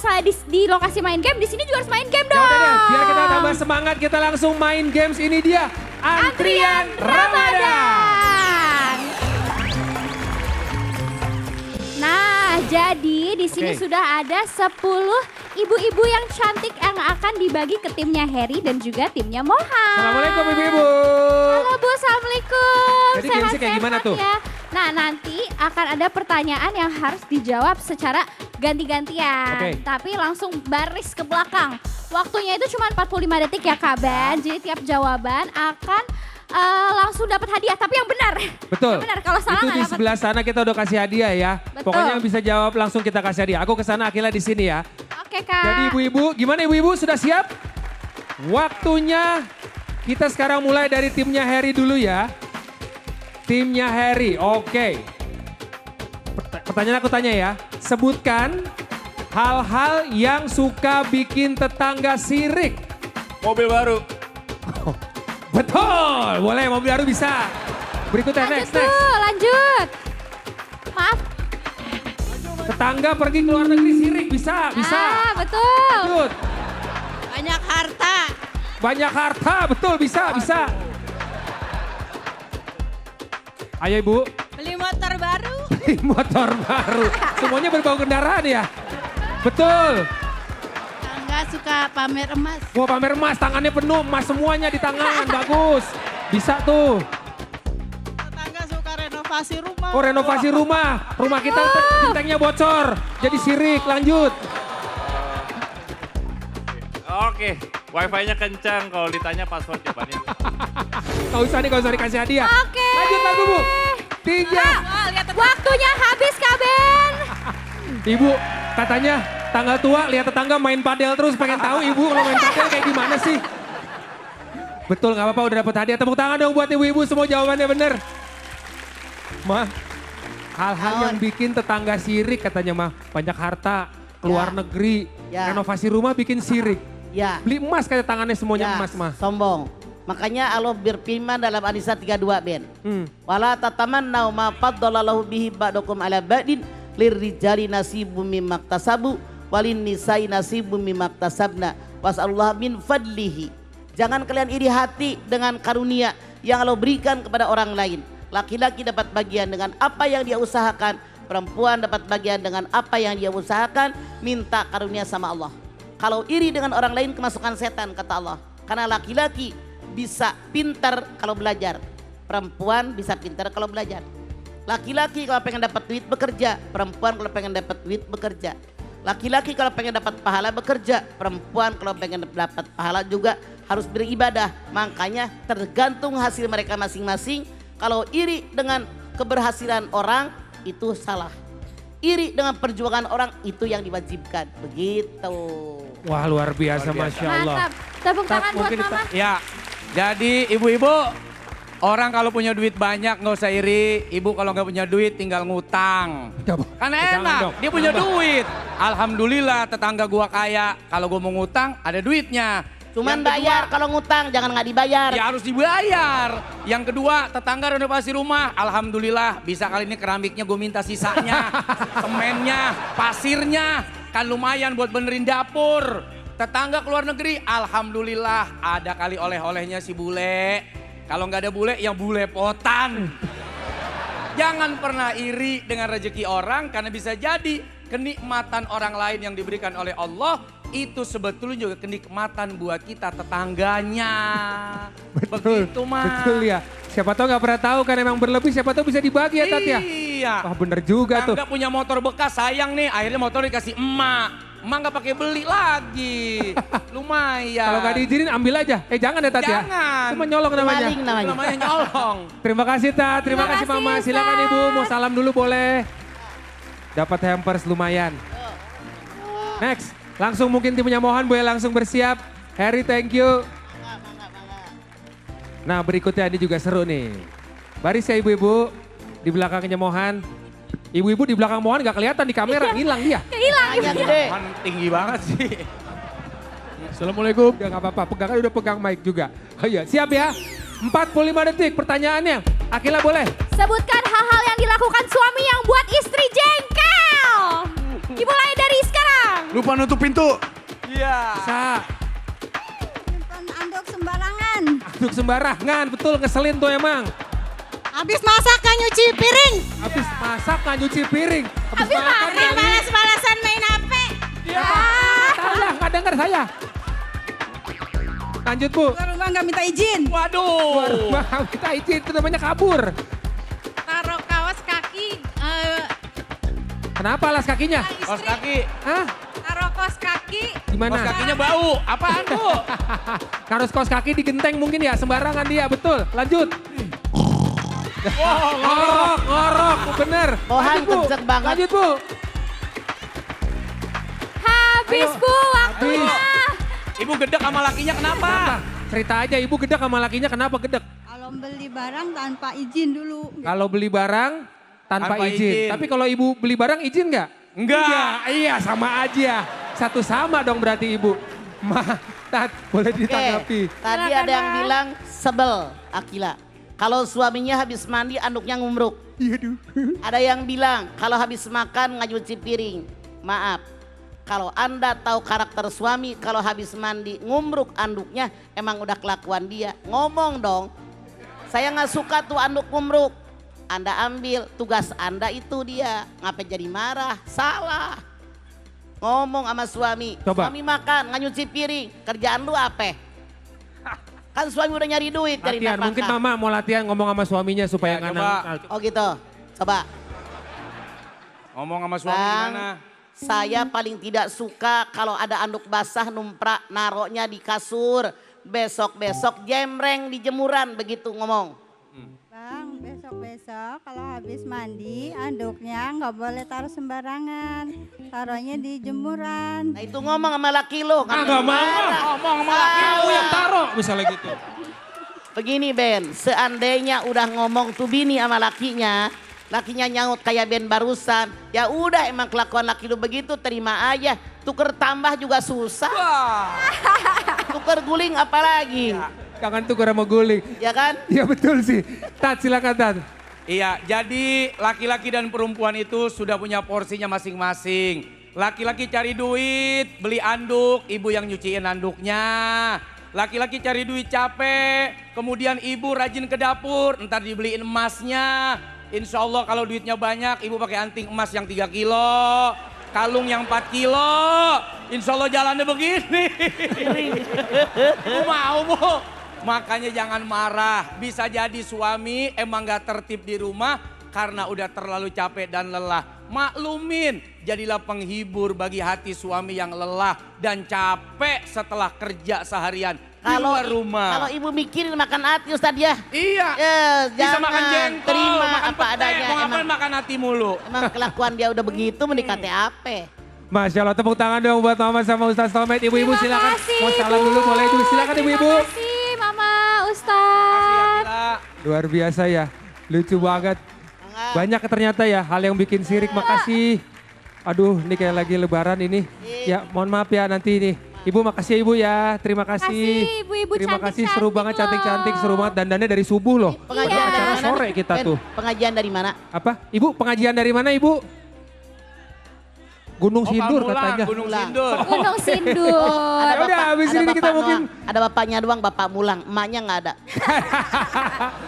misalnya di lokasi main game, di sini juga harus main game dong. Ya udah deh, biar kita tambah semangat, kita langsung main games. Ini dia, Antrian Ramadan. Nah, jadi di sini Oke. sudah ada 10 ibu-ibu yang cantik yang akan dibagi ke timnya Harry dan juga timnya Mohan. Assalamualaikum ibu-ibu. Halo Bu, Assalamualaikum. Jadi gamesnya kayak gimana tuh? Ya. Nah, nanti akan ada pertanyaan yang harus dijawab secara ganti-gantian. Oke. Tapi langsung baris ke belakang. Waktunya itu cuma 45 detik ya Kak Ben. Jadi tiap jawaban akan langsung dapat hadiah, tapi yang benar. Betul. Yang benar, kalau salah Itu nggak di dapat. sebelah sana kita udah kasih hadiah ya. Betul. Pokoknya yang bisa jawab langsung kita kasih hadiah. Aku ke sana, Akila di sini ya. Oke Kak. Jadi ibu-ibu, gimana ibu-ibu sudah siap? Waktunya kita sekarang mulai dari timnya Harry dulu ya. Timnya Harry, oke. Pertanyaan aku tanya ya. Sebutkan hal-hal yang suka bikin tetangga sirik. Mobil baru. Betul, boleh mobil baru bisa. Berikutnya Lanjut next. tuh, lanjut. Maaf. Tetangga pergi ke luar negeri sirik, bisa. Ah, betul. Lanjut. Banyak harta. Banyak harta, betul, bisa. Ayo ibu, Beli motor baru. beli motor baru. Semuanya berbau kendaraan ya? Betul. Tangga suka pamer emas. Wah pamer emas, tangannya penuh, emas semuanya di tangan, bagus. Bisa tuh. Tetangga suka renovasi rumah. Oh renovasi rumah kita gentengnya bocor. Jadi sirik, lanjut. Oke, wifi-nya kencang kalau ditanya password jawabannya. Gak usah dikasih hadiah. Oke. Lanjut lagu bu. 3. Waktunya habis Kak Ben. Ibu katanya tanggal tua lihat tetangga main padel terus, pengen tahu ibu kalau main padel kayak gimana sih? Betul nggak apa-apa udah dapat hadiah, tepuk tangan dong buat ibu-ibu semua jawabannya bener. Mah, hal-hal yang bikin tetangga sirik katanya mah, banyak harta, keluar negeri, Ya. renovasi rumah bikin sirik. Ya, Beli emas kayak tangannya semuanya ya, emas mah. sombong. Makanya Allah berfirman dalam An-Nisa 32 Ben. Wala tatamannau ma faddalallahu bihi ba'dakum ala ba'din lirrijali nasibum mimma iktasabu walin nisa'i nasibum mimma iktasabna was'alullah min fadlihi. Jangan kalian iri hati dengan karunia yang Allah berikan kepada orang lain. Laki-laki dapat bagian dengan apa yang dia usahakan, perempuan dapat bagian dengan apa yang dia usahakan, minta karunia sama Allah. Kalau iri dengan orang lain kemasukan setan kata Allah. Karena laki-laki bisa pintar kalau belajar, perempuan bisa pintar kalau belajar. Laki-laki kalau pengen dapat duit bekerja, perempuan kalau pengen dapat duit bekerja. Laki-laki kalau pengen dapat pahala bekerja, perempuan kalau pengen dapat pahala juga harus beribadah. Makanya tergantung hasil mereka masing-masing. Kalau iri dengan keberhasilan orang itu salah. Iri dengan perjuangan orang itu yang diwajibkan. Begitu. Wah luar biasa, Masya Allah. Mantap. Tepuk tangan buat mungkin Mama. Ya, jadi ibu-ibu orang kalau punya duit banyak nggak usah iri. Ibu kalau nggak punya duit tinggal ngutang. Kan Jangan enak, dong. dia punya duit. Alhamdulillah tetangga gua kaya. Kalau gua mau ngutang ada duitnya. Cuman Yang kedua, bayar kalau ngutang, jangan nggak dibayar. ya harus dibayar. Yang kedua tetangga renovasi rumah. Alhamdulillah bisa kali ini keramiknya gue minta sisanya. Semennya, pasirnya. Kan lumayan buat benerin dapur. Tetangga keluar negeri, alhamdulillah ada kali oleh-olehnya si bule. Kalau nggak ada bule, yang bule potan. Jangan pernah iri dengan rezeki orang karena bisa jadi kenikmatan orang lain yang diberikan oleh Allah itu sebetulnya juga kenikmatan buat kita tetangganya. Begitu mah. Betul ya. Siapa tahu nggak pernah tahu kan emang berlebih, siapa tahu bisa dibagi ya Tat ya. Iya. Wah bener juga tuh. Tetangga punya motor bekas sayang nih, akhirnya motor dikasih emak. Emak nggak pakai beli lagi. Lumayan. Kalau nggak diizinin ambil aja. Jangan ya Tat ya. Jangan. Cuma nyolong namanya. Maling namanya. Namanya nyolong. Terima kasih Tat, terima kasih kasih, Mama. Silakan Tat. Ibu mau salam dulu boleh. Dapat hampers lumayan. Next, langsung mungkin timnya Mohan boleh langsung bersiap. Harry thank you. Nah berikutnya ini juga seru nih. Baris ya ibu-ibu di belakangnya Mohan. Ibu-ibu di belakang Mohan gak kelihatan di kamera, hilang dia. Hilang Hanya ibu. gede. Kan tinggi banget sih. Assalamualaikum. Udah gak apa-apa, udah pegang mic juga. Oh iya, siap ya. 45 detik pertanyaannya. Akila boleh? Sebutkan hal-hal yang dilakukan suami yang buat istri jengkel. Dimulai dari sekarang. Lupa nutup pintu. Iya. Bisa. Simpan anduk sembarangan. Aduk sembarangan, betul ngeselin tuh emang. Habis masak kan nyuci piring. Habis masak nggak nyuci piring. Habis makan. Balas-balasan main HP. Saya nggak dengar saya. Lanjut Bu. Keluar rumah nggak minta izin. Waduh. Wah, kita izin itu namanya kabur. Taruh kaos kaki. Kenapa alas kakinya? Kaos kaki. Hah? Taruh kaos kaki. Gimana? Kaos kakinya bau. Apaan tuh? Harus kaos kaki di genteng mungkin ya, sembarangan dia, betul. Lanjut. Ngorok, bener. Pohan Lanjut, Bu. kenceng banget. Lanjut Bu. Habis Ayo. Bu waktunya. Ibu gedek sama lakinya kenapa? Cerita aja ibu gedek sama lakinya kenapa gedek? Kalau beli barang tanpa izin dulu. Kalau beli barang tanpa Tanpa izin. izin. Tapi kalau ibu beli barang izin nggak? Enggak. Iya sama aja. Satu sama dong berarti ibu. Tat, boleh Oke, ditanggapi. tadi ada yang bilang sebel Akila. Kalau suaminya habis mandi anduknya ngumruk. Ada yang bilang kalau habis makan nggak nyuci piring. Maaf, kalau Anda tahu karakter suami, kalau habis mandi ngumruk anduknya emang udah kelakuan dia. Ngomong dong, saya nggak suka tuh anduk ngumruk. Anda ambil, tugas Anda itu dia. Ngapain jadi marah? Salah. Ngomong sama suami, Coba. suami makan nggak nyuci piring, kerjaan lu apa? Kan suami udah nyari duit dari Latihan, nafkah. mungkin mama mau latihan ngomong sama suaminya supaya Ya, nggak coba. Oh gitu, coba. Ngomong sama suami Bang, gimana? saya paling tidak suka kalau ada anduk basah numprak naroknya di kasur. Besok-besok jemreng di jemuran, begitu ngomong. Bang, besok-besok kalau habis mandi anduknya nggak boleh taruh sembarangan. Taruhnya di jemuran. Nah itu ngomong sama laki lo. nggak mau. Ngomong sama laki Aku yang taruh misalnya gitu. Begini Ben, seandainya udah ngomong tuh bini sama lakinya nyaut kayak Ben barusan, ya udah emang kelakuan laki lu begitu, terima aja. Tuker tambah juga susah. Tuker guling apalagi, Jangan tukar sama guling. ya kan? Iya betul sih. Tat silakan Tat. Iya, jadi laki-laki dan perempuan itu sudah punya porsinya masing-masing. Laki-laki cari duit, beli anduk, ibu yang nyuciin anduknya. Laki-laki cari duit capek, kemudian ibu rajin ke dapur, ntar dibeliin emasnya. Insya Allah kalau duitnya banyak, ibu pakai anting emas yang 3 kilo, kalung yang 4 kilo. Insya Allah jalannya begini. Bu mau Bu. Makanya jangan marah, bisa jadi suami emang gak tertib di rumah karena udah terlalu capek dan lelah. Maklumin, jadilah penghibur bagi hati suami yang lelah dan capek setelah kerja seharian di luar rumah. Kalau ibu mikirin makan hati Ustadz ya. Iya, bisa Jangan makan jengkol, terima makan apa pete, adanya. mau ngapain makan hati mulu. Emang kelakuan dia udah begitu mendekati apa? Masya Allah, tepuk tangan dong buat Mama sama Ustaz Tomet. Ibu-ibu Terima silakan. kasih, Mau salam Bu. dulu boleh dulu. Silakan ibu-ibu. Terima kasih Mama Ustaz. Luar biasa ya. Lucu banget. Banyak ternyata ya hal yang bikin sirik. Makasih. Aduh, ini kayak lagi lebaran ini. Ya, mohon maaf ya nanti ini. Ibu makasih ya Ibu ya. Terima kasih. Kasih, ibu-ibu Terima kasih, cantik-cantik seru banget, loh. cantik-cantik, seru banget. Dandannya dari subuh loh. Pengajian Iya. dari Acara mana? sore kita Ben, tuh. Pengajian dari mana? Apa? Ibu, pengajian dari mana Ibu? Gunung Sindur Pamulang, katanya. Gunung Pulang. Sindur. Gunung Sindur. Ya udah, habis ada ini kita bapak mungkin doang. Ada bapaknya doang, bapak mulang. Emaknya nggak ada.